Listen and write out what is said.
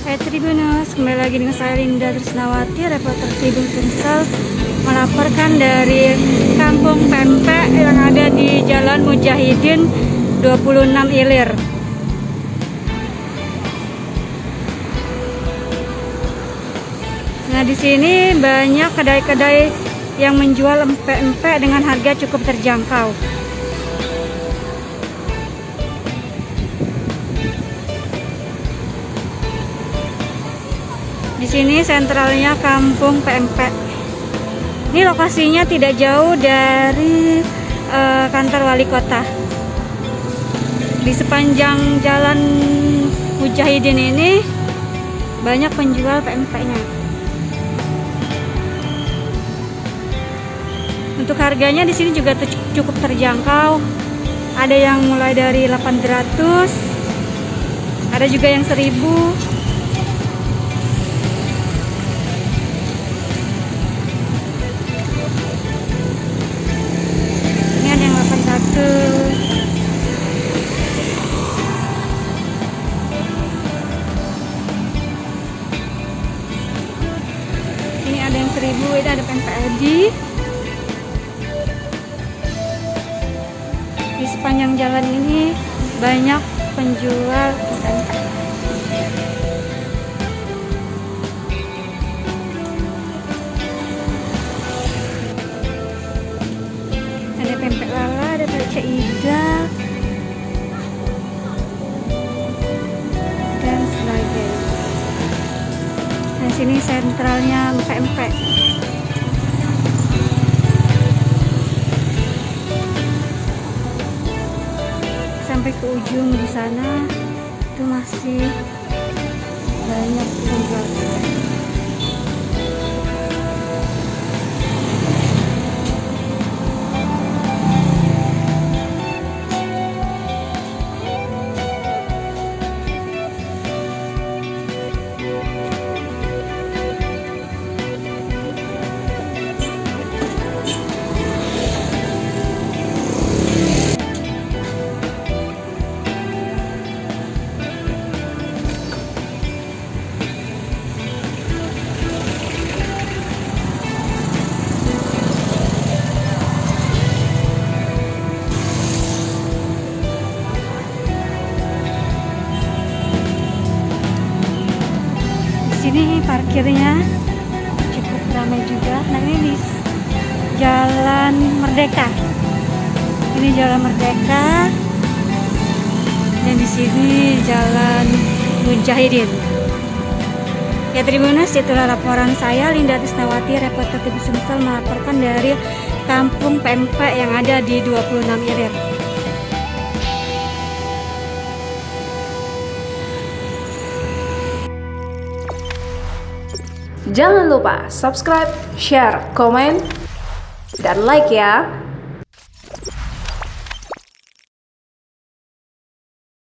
Hai Tribuners, kembali lagi dengan saya Linda Trisnawati, reporter Tribun Sumsel, melaporkan dari Kampung Pempek yang ada di Jalan Mujahidin 26 Ilir. Nah, di sini banyak kedai-kedai yang menjual empek-empek dengan harga cukup terjangkau. Di sini sentralnya Kampung Pempek. Ini lokasinya tidak jauh dari kantor wali kota. Di sepanjang jalan Mujahidin ini banyak penjual pempeknya. Untuk harganya di sini juga cukup terjangkau. Ada yang mulai dari 800, ada juga yang 1000. Ini ada yang 1000, ini ada pempek Edi. Di sepanjang jalan ini banyak penjual pempek. Ada pempek lala, ada pempek Cida, dan sebagainya. Nah, sini sentralnya pempek. Sampai ke ujung di sana itu masih banyak penjual. Ini parkirnya cukup ramai juga. Nah, ini di Jalan Merdeka. Ini Jalan Merdeka. Dan di sini Jalan Mujahidin. Ya Tribuners, itulah laporan saya Linda Trisnawati, reporter TV Sumsel, melaporkan dari Kampung Pempek yang ada di 26 Ilir. Jangan lupa subscribe, share, komen, dan like ya.